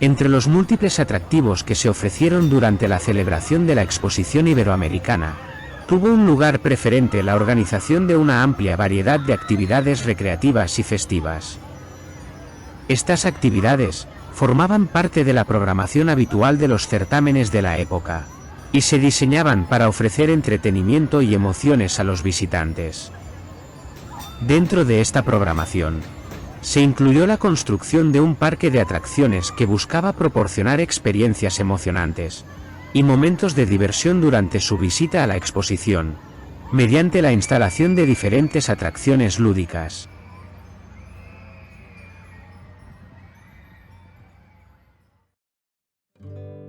Entre los múltiples atractivos que se ofrecieron durante la celebración de la Exposición Iberoamericana, tuvo un lugar preferente la organización de una amplia variedad de actividades recreativas y festivas. Estas actividades formaban parte de la programación habitual de los certámenes de la época, y se diseñaban para ofrecer entretenimiento y emociones a los visitantes. Dentro de esta programación, se incluyó la construcción de un parque de atracciones que buscaba proporcionar experiencias emocionantes y momentos de diversión durante su visita a la exposición, mediante la instalación de diferentes atracciones lúdicas.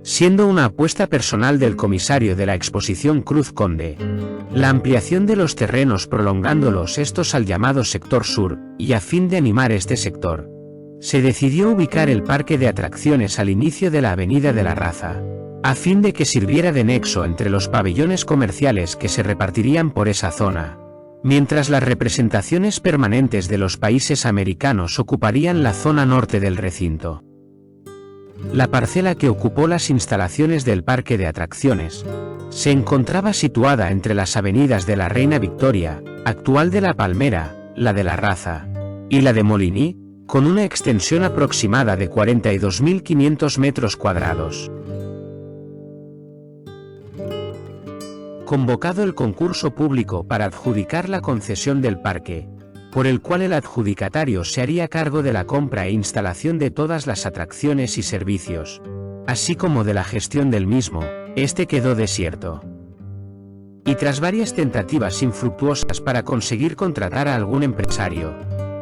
Siendo una apuesta personal del comisario de la exposición Cruz Conde, la ampliación de los terrenos prolongándolos estos al llamado sector sur, y a fin de animar este sector, se decidió ubicar el parque de atracciones al inicio de la Avenida de la Raza, a fin de que sirviera de nexo entre los pabellones comerciales que se repartirían por esa zona, mientras las representaciones permanentes de los países americanos ocuparían la zona norte del recinto. La parcela que ocupó las instalaciones del parque de atracciones se encontraba situada entre las avenidas de la Reina Victoria, actual de la Palmera, la de la Raza, y la de Moligny, con una extensión aproximada de 42.500 metros cuadrados. Convocado el concurso público para adjudicar la concesión del parque, por el cual el adjudicatario se haría cargo de la compra e instalación de todas las atracciones y servicios, así como de la gestión del mismo, este quedó desierto. Y tras varias tentativas infructuosas para conseguir contratar a algún empresario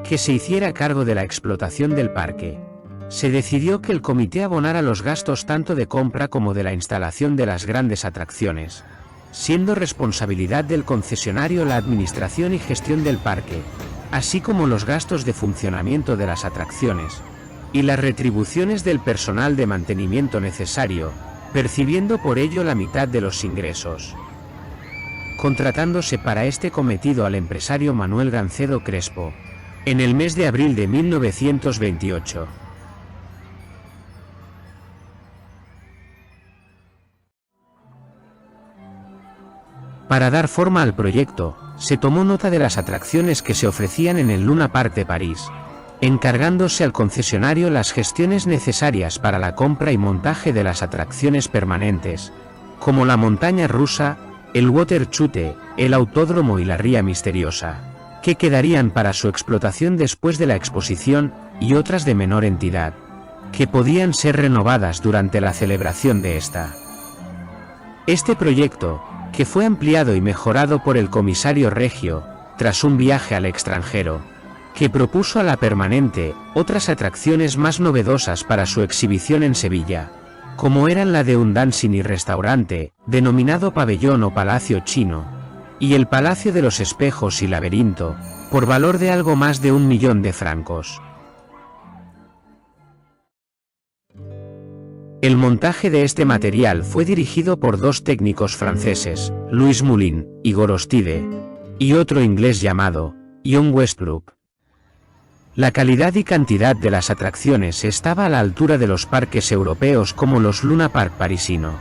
que se hiciera cargo de la explotación del parque, se decidió que el comité abonara los gastos tanto de compra como de la instalación de las grandes atracciones, siendo responsabilidad del concesionario la administración y gestión del parque, así como los gastos de funcionamiento de las atracciones, y las retribuciones del personal de mantenimiento necesario, percibiendo por ello la mitad de los ingresos. Contratándose para este cometido al empresario Manuel Gancedo Crespo, en el mes de abril de 1928. Para dar forma al proyecto, se tomó nota de las atracciones que se ofrecían en el Luna Park de París, encargándose al concesionario las gestiones necesarias para la compra y montaje de las atracciones permanentes, como la montaña rusa, el water chute, el autódromo y la ría misteriosa, que quedarían para su explotación después de la exposición, y otras de menor entidad, que podían ser renovadas durante la celebración de esta. Este proyecto, que fue ampliado y mejorado por el comisario Regio, tras un viaje al extranjero, que propuso a la permanente otras atracciones más novedosas para su exhibición en Sevilla, como eran la de un dancing y restaurante, denominado Pabellón o Palacio Chino, y el Palacio de los Espejos y Laberinto, por valor de algo más de 1 millón de francos. El montaje de este material fue dirigido por dos técnicos franceses, Louis Moulin, Igor Ostide, y otro inglés llamado John Westbrook. La calidad y cantidad de las atracciones estaba a la altura de los parques europeos como los Luna Park parisino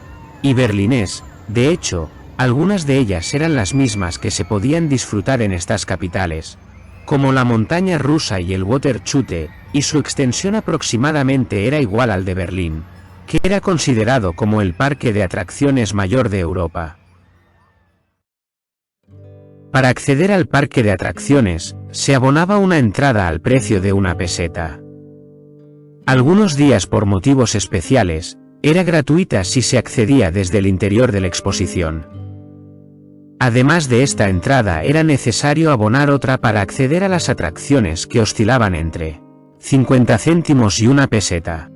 y berlinés. De hecho, algunas de ellas eran las mismas que se podían disfrutar en estas capitales, como la montaña rusa y el water chute, y su extensión aproximadamente era igual al de Berlín, que era considerado como el parque de atracciones mayor de Europa. Para acceder al parque de atracciones, se abonaba una entrada al precio de 1 peseta. Algunos días por motivos especiales, era gratuita si se accedía desde el interior de la exposición. Además de esta entrada era necesario abonar otra para acceder a las atracciones que oscilaban entre 50 céntimos y 1 peseta.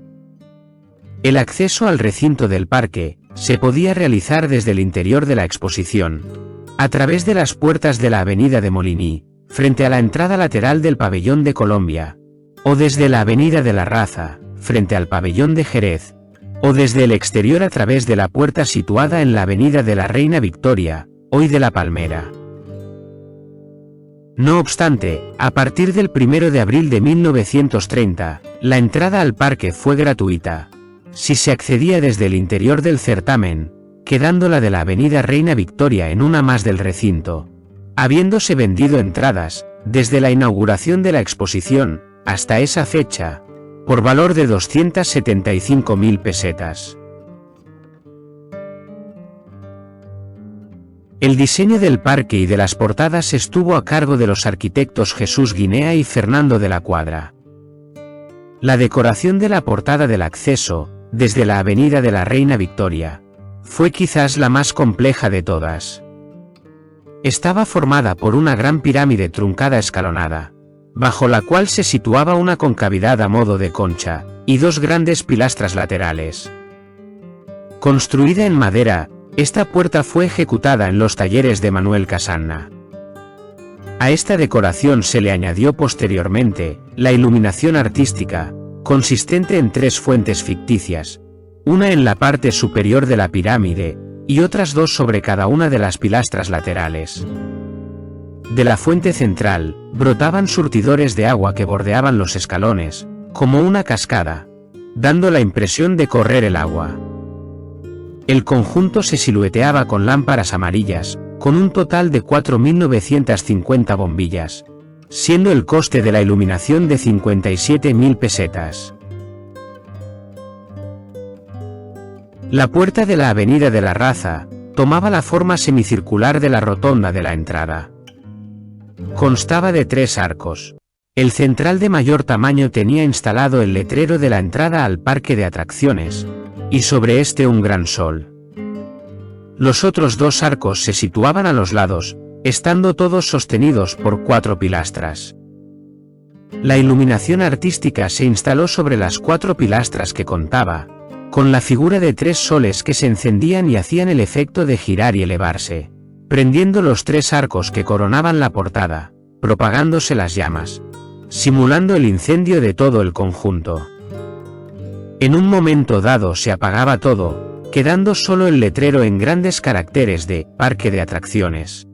El acceso al recinto del parque se podía realizar desde el interior de la exposición, a través de las puertas de la avenida de Moligny, frente a la entrada lateral del pabellón de Colombia, o desde la avenida de la Raza, frente al pabellón de Jerez, o desde el exterior a través de la puerta situada en la avenida de la Reina Victoria, hoy de la Palmera. No obstante, a partir del 1 de abril de 1930, la entrada al parque fue gratuita, si se accedía desde el interior del certamen, quedando la de la avenida Reina Victoria en una más del recinto, habiéndose vendido entradas, desde la inauguración de la exposición, hasta esa fecha, por valor de 275.000 pesetas. El diseño del parque y de las portadas estuvo a cargo de los arquitectos Jesús Guinea y Fernando de la Cuadra. La decoración de la portada del acceso, desde la avenida de la Reina Victoria, fue quizás la más compleja de todas. Estaba formada por una gran pirámide truncada escalonada, bajo la cual se situaba una concavidad a modo de concha, y dos grandes pilastras laterales. Construida en madera, esta puerta fue ejecutada en los talleres de Manuel Casanna. A esta decoración se le añadió posteriormente la iluminación artística, consistente en tres fuentes ficticias, una en la parte superior de la pirámide, y otras dos sobre cada una de las pilastras laterales. De la fuente central, brotaban surtidores de agua que bordeaban los escalones, como una cascada, dando la impresión de correr el agua. El conjunto se silueteaba con lámparas amarillas, con un total de 4.950 bombillas, siendo el coste de la iluminación de 57.000 pesetas. La puerta de la avenida de la Raza tomaba la forma semicircular de la rotonda de la entrada. Constaba de 3 arcos. El central de mayor tamaño tenía instalado el letrero de la entrada al parque de atracciones, y sobre este un gran sol. Los otros 2 arcos se situaban a los lados, estando todos sostenidos por 4 pilastras. La iluminación artística se instaló sobre las 4 pilastras que contaba, con la figura de 3 soles que se encendían y hacían el efecto de girar y elevarse, prendiendo los 3 arcos que coronaban la portada, propagándose las llamas, simulando el incendio de todo el conjunto. En un momento dado se apagaba todo, quedando solo el letrero en grandes caracteres de Parque de Atracciones.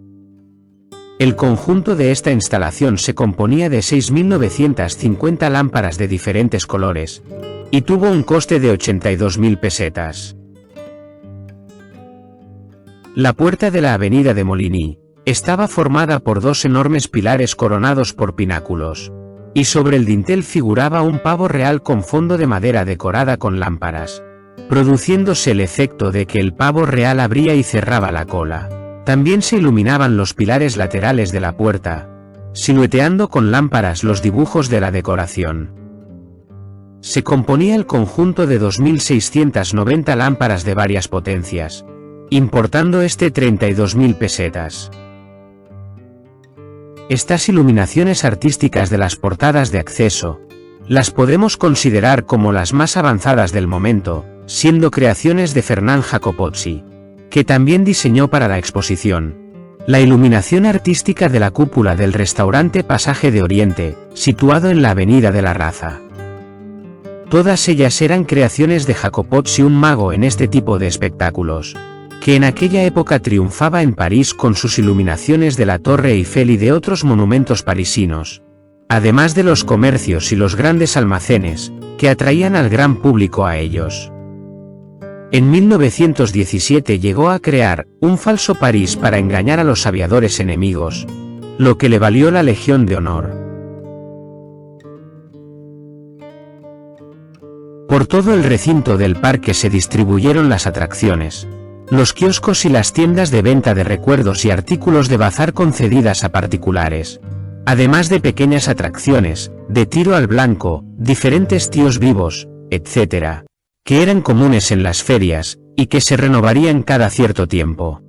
El conjunto de esta instalación se componía de 6.950 lámparas de diferentes colores, y tuvo un coste de 82.000 pesetas. La puerta de la avenida de Moligny estaba formada por 2 enormes pilares coronados por pináculos, y sobre el dintel figuraba un pavo real con fondo de madera decorada con lámparas, produciéndose el efecto de que el pavo real abría y cerraba la cola. También se iluminaban los pilares laterales de la puerta, silueteando con lámparas los dibujos de la decoración. Se componía el conjunto de 2.690 lámparas de varias potencias, importando 32.000 pesetas. Estas iluminaciones artísticas de las portadas de acceso, las podemos considerar como las más avanzadas del momento, siendo creaciones de Fernán Jacopozzi, que también diseñó para la exposición, la iluminación artística de la cúpula del restaurante Pasaje de Oriente, situado en la avenida de la Raza. Todas ellas eran creaciones de Jacopozzi, un mago en este tipo de espectáculos, que en aquella época triunfaba en París con sus iluminaciones de la Torre Eiffel y de otros monumentos parisinos, además de los comercios y los grandes almacenes, que atraían al gran público a ellos. En 1917 llegó a crear un falso París para engañar a los aviadores enemigos, lo que le valió la Legión de Honor. Por todo el recinto del parque se distribuyeron las atracciones, los kioscos y las tiendas de venta de recuerdos y artículos de bazar concedidas a particulares, además de pequeñas atracciones, de tiro al blanco, diferentes tíos vivos, etc., que eran comunes en las ferias, y que se renovarían cada cierto tiempo.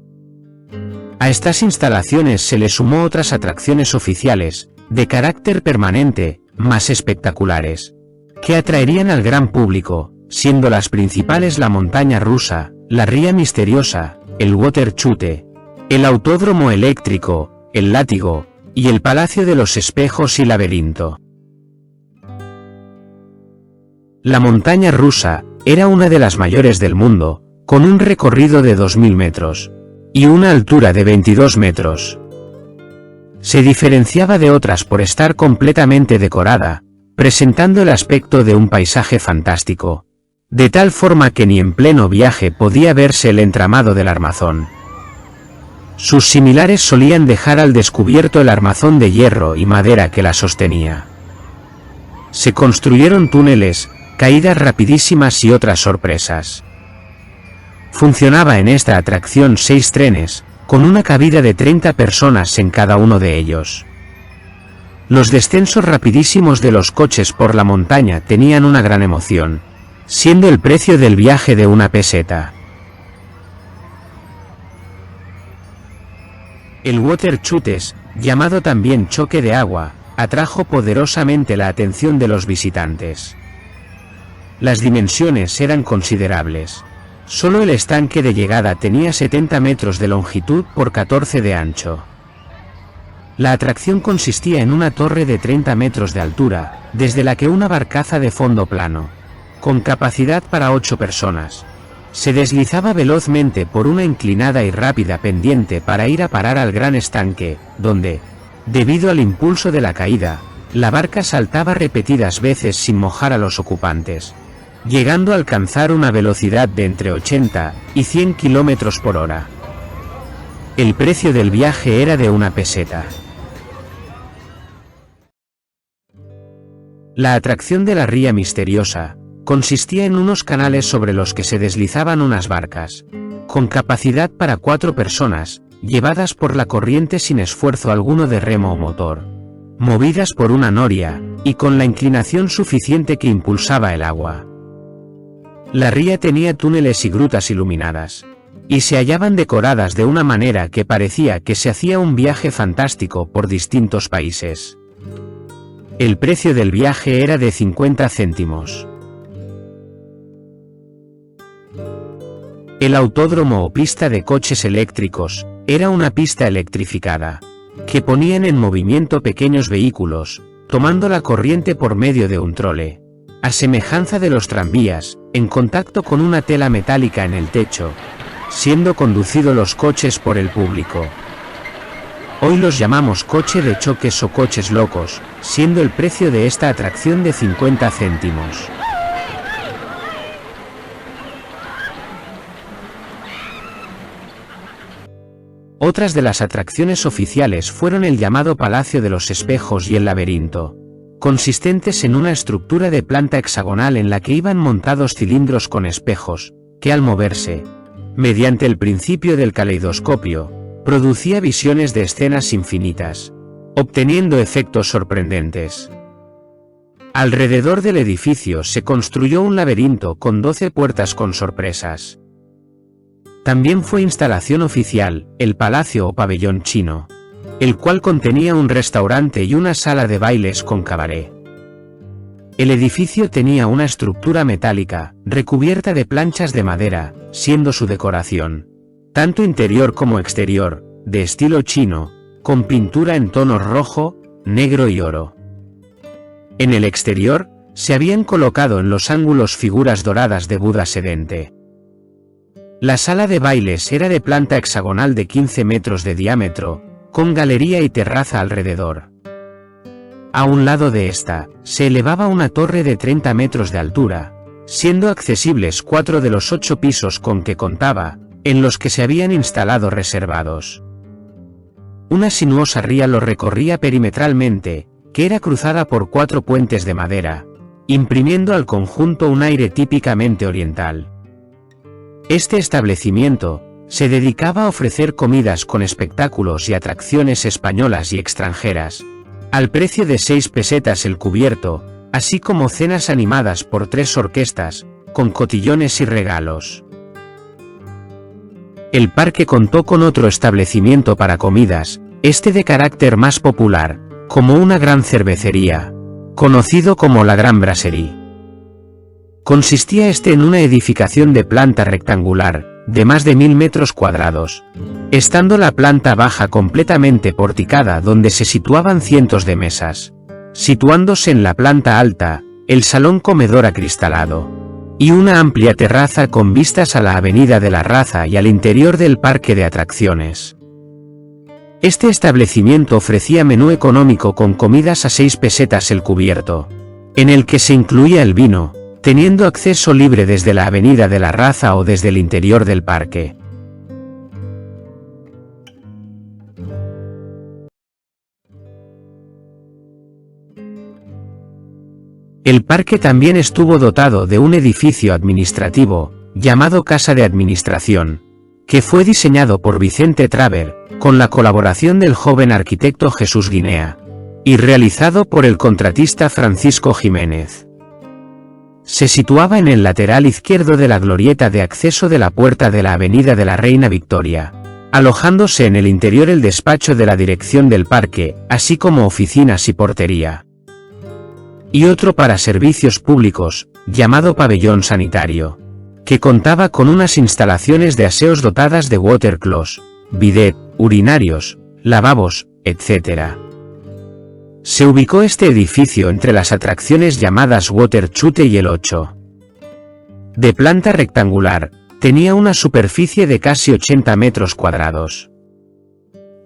A estas instalaciones se le sumó otras atracciones oficiales, de carácter permanente, más espectaculares, que atraerían al gran público, siendo las principales la montaña rusa, la ría misteriosa, el water chute, el autódromo eléctrico, el látigo, y el Palacio de los Espejos y Laberinto. La montaña rusa era una de las mayores del mundo, con un recorrido de 2000 metros y una altura de 22 metros. Se diferenciaba de otras por estar completamente decorada, presentando el aspecto de un paisaje fantástico, de tal forma que ni en pleno viaje podía verse el entramado del armazón. Sus similares solían dejar al descubierto el armazón de hierro y madera que la sostenía. Se construyeron túneles, caídas rapidísimas y otras sorpresas. Funcionaba en esta atracción 6 trenes, con una cabida de 30 personas en cada uno de ellos. Los descensos rapidísimos de los coches por la montaña tenían una gran emoción, siendo el precio del viaje de 1 peseta. El water chutes, llamado también choque de agua, atrajo poderosamente la atención de los visitantes. Las dimensiones eran considerables. Solo el estanque de llegada tenía 70 metros de longitud por 14 de ancho. La atracción consistía en una torre de 30 metros de altura, desde la que una barcaza de fondo plano, con capacidad para 8 personas, se deslizaba velozmente por una inclinada y rápida pendiente para ir a parar al gran estanque, donde, debido al impulso de la caída, la barca saltaba repetidas veces sin mojar a los ocupantes, llegando a alcanzar una velocidad de entre 80 y 100 km por hora. El precio del viaje era de 1 peseta. La atracción de la ría misteriosa consistía en unos canales sobre los que se deslizaban unas barcas, con capacidad para 4 personas, llevadas por la corriente sin esfuerzo alguno de remo o motor, movidas por una noria, y con la inclinación suficiente que impulsaba el agua. La ría tenía túneles y grutas iluminadas, y se hallaban decoradas de una manera que parecía que se hacía un viaje fantástico por distintos países. El precio del viaje era de 50 céntimos. El autódromo o pista de coches eléctricos era una pista electrificada, que ponían en movimiento pequeños vehículos, tomando la corriente por medio de un trole, a semejanza de los tranvías, en contacto con una tela metálica en el techo, siendo conducidos los coches por el público. Hoy los llamamos coche de choques o coches locos, siendo el precio de esta atracción de 50 céntimos. Otras de las atracciones oficiales fueron el llamado Palacio de los Espejos y el Laberinto, consistentes en una estructura de planta hexagonal en la que iban montados cilindros con espejos, que al moverse, mediante el principio del caleidoscopio, producía visiones de escenas infinitas, obteniendo efectos sorprendentes. Alrededor del edificio se construyó un laberinto con 12 puertas con sorpresas. También fue instalación oficial, el Palacio o Pabellón Chino, el cual contenía un restaurante y una sala de bailes con cabaret. El edificio tenía una estructura metálica, recubierta de planchas de madera, siendo su decoración, tanto interior como exterior, de estilo chino, con pintura en tonos rojo, negro y oro. En el exterior, se habían colocado en los ángulos figuras doradas de Buda sedente. La sala de bailes era de planta hexagonal de 15 metros de diámetro, con galería y terraza alrededor. A un lado de esta, se elevaba una torre de 30 metros de altura, siendo accesibles 4 de los 8 pisos con que contaba, en los que se habían instalado reservados. Una sinuosa ría lo recorría perimetralmente, que era cruzada por 4 puentes de madera, imprimiendo al conjunto un aire típicamente oriental. Este establecimiento se dedicaba a ofrecer comidas con espectáculos y atracciones españolas y extranjeras, al precio de 6 pesetas el cubierto, así como cenas animadas por 3 orquestas, con cotillones y regalos. El parque contó con otro establecimiento para comidas, este de carácter más popular, como una gran cervecería, conocido como la Gran Brasserie. Consistía en una edificación de planta rectangular, de más de 1000 metros cuadrados, estando la planta baja completamente porticada donde se situaban cientos de mesas, situándose en la planta alta, el salón comedor acristalado, y una amplia terraza con vistas a la Avenida de la Raza y al interior del parque de atracciones. Este establecimiento ofrecía menú económico con comidas a 6 pesetas el cubierto, en el que se incluía el vino, teniendo acceso libre desde la Avenida de la Raza o desde el interior del parque. El parque también estuvo dotado de un edificio administrativo, llamado Casa de Administración, que fue diseñado por Vicente Traver, con la colaboración del joven arquitecto Jesús Guinea, y realizado por el contratista Francisco Jiménez. Se situaba en el lateral izquierdo de la glorieta de acceso de la puerta de la Avenida de la Reina Victoria, alojándose en el interior el despacho de la dirección del parque, así como oficinas y portería. Y otro para servicios públicos, llamado Pabellón Sanitario, que contaba con unas instalaciones de aseos dotadas de water closet, bidet, urinarios, lavabos, etc. Se ubicó este edificio entre las atracciones llamadas Water Chute y el 8. De planta rectangular, tenía una superficie de casi 80 metros cuadrados.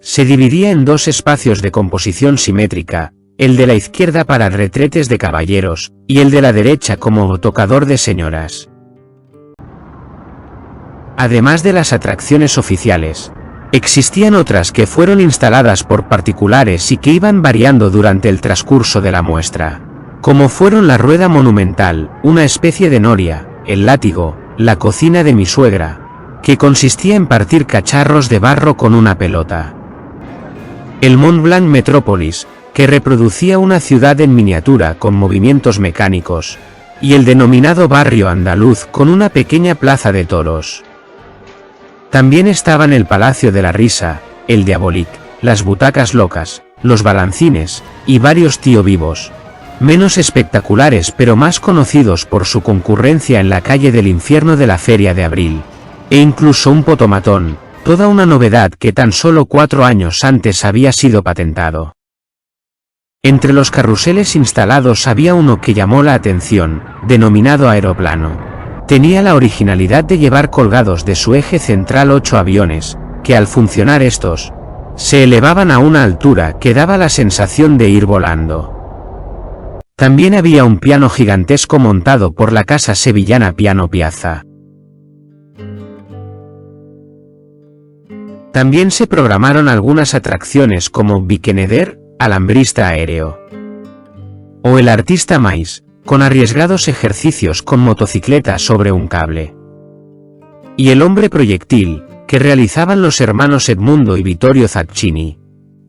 Se dividía en 2 espacios de composición simétrica, el de la izquierda para retretes de caballeros, y el de la derecha como tocador de señoras. Además de las atracciones oficiales, existían otras que fueron instaladas por particulares y que iban variando durante el transcurso de la muestra, como fueron la rueda monumental, una especie de noria, el látigo, la cocina de mi suegra, que consistía en partir cacharros de barro con una pelota, el Mont Blanc Metropolis, que reproducía una ciudad en miniatura con movimientos mecánicos, y el denominado barrio andaluz con una pequeña plaza de toros. También estaban el Palacio de la Risa, el Diabolique, las butacas locas, los balancines, y varios tío vivos, menos espectaculares pero más conocidos por su concurrencia en la calle del infierno de la Feria de Abril, e incluso un potomatón, toda una novedad que tan solo 4 años antes había sido patentado. Entre los carruseles instalados había uno que llamó la atención, denominado aeroplano. Tenía la originalidad de llevar colgados de su eje central 8 aviones, que al funcionar estos, se elevaban a una altura que daba la sensación de ir volando. También había un piano gigantesco montado por la casa sevillana Piano Piazza. También se programaron algunas atracciones como Bikeneder, alambrista aéreo, o el artista Mais, con arriesgados ejercicios con motocicleta sobre un cable, y el hombre proyectil, que realizaban los hermanos Edmundo y Vittorio Zacchini,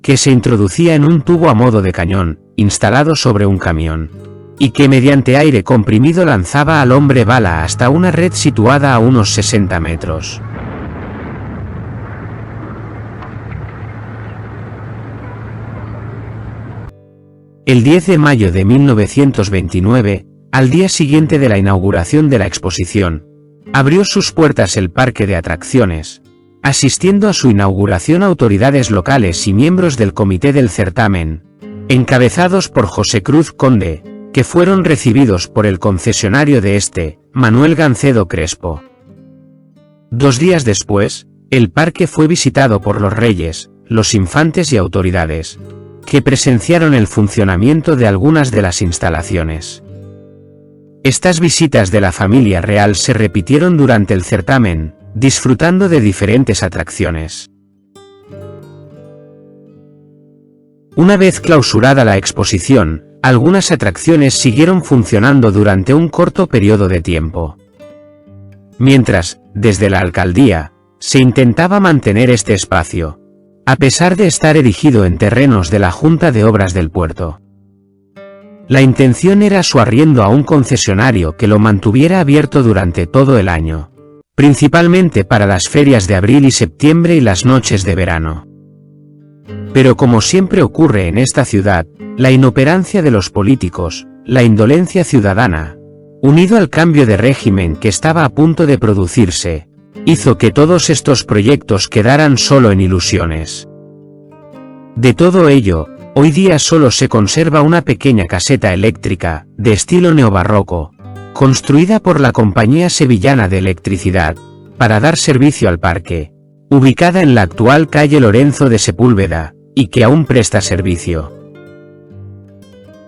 que se introducía en un tubo a modo de cañón, instalado sobre un camión, y que mediante aire comprimido lanzaba al hombre bala hasta una red situada a unos 60 metros. El 10 de mayo de 1929, al día siguiente de la inauguración de la exposición, abrió sus puertas el parque de atracciones, asistiendo a su inauguración autoridades locales y miembros del comité del certamen, encabezados por José Cruz Conde, que fueron recibidos por el concesionario de Manuel Gancedo Crespo. 2 días después, el parque fue visitado por los reyes, los infantes y autoridades, que presenciaron el funcionamiento de algunas de las instalaciones. Estas visitas de la familia real se repitieron durante el certamen, disfrutando de diferentes atracciones. Una vez clausurada la exposición, algunas atracciones siguieron funcionando durante un corto periodo de tiempo. Mientras, desde la alcaldía, se intentaba mantener este espacio, a pesar de estar erigido en terrenos de la Junta de Obras del Puerto. La intención era su arriendo a un concesionario que lo mantuviera abierto durante todo el año, principalmente para las ferias de abril y septiembre y las noches de verano. Pero como siempre ocurre en esta ciudad, la inoperancia de los políticos, la indolencia ciudadana, unido al cambio de régimen que estaba a punto de producirse, hizo que todos estos proyectos quedaran solo en ilusiones. De todo ello, hoy día solo se conserva una pequeña caseta eléctrica, de estilo neobarroco, construida por la Compañía Sevillana de Electricidad, para dar servicio al parque, ubicada en la actual calle Lorenzo de Sepúlveda, y que aún presta servicio.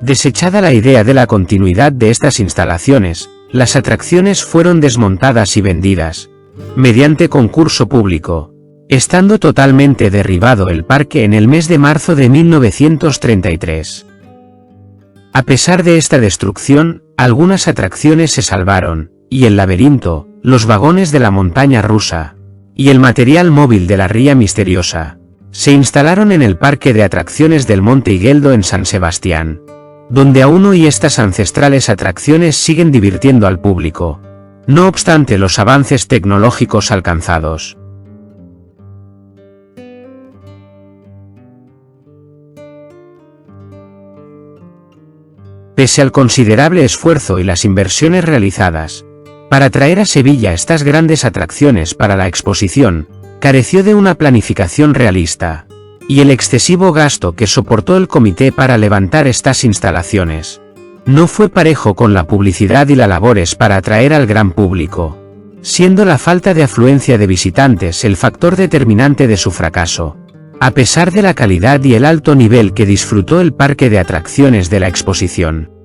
Desechada la idea de la continuidad de estas instalaciones, las atracciones fueron desmontadas y vendidas, mediante concurso público, estando totalmente derribado el parque en el mes de marzo de 1933. A pesar de esta destrucción, algunas atracciones se salvaron, y el laberinto, los vagones de la montaña rusa, y el material móvil de la ría misteriosa, se instalaron en el parque de atracciones del Monte Igueldo en San Sebastián, donde aún hoy estas ancestrales atracciones siguen divirtiendo al público, no obstante los avances tecnológicos alcanzados. Pese al considerable esfuerzo y las inversiones realizadas para traer a Sevilla estas grandes atracciones para la exposición, careció de una planificación realista, y el excesivo gasto que soportó el comité para levantar estas instalaciones no fue parejo con la publicidad y las labores para atraer al gran público, siendo la falta de afluencia de visitantes el factor determinante de su fracaso, a pesar de la calidad y el alto nivel que disfrutó el parque de atracciones de la exposición.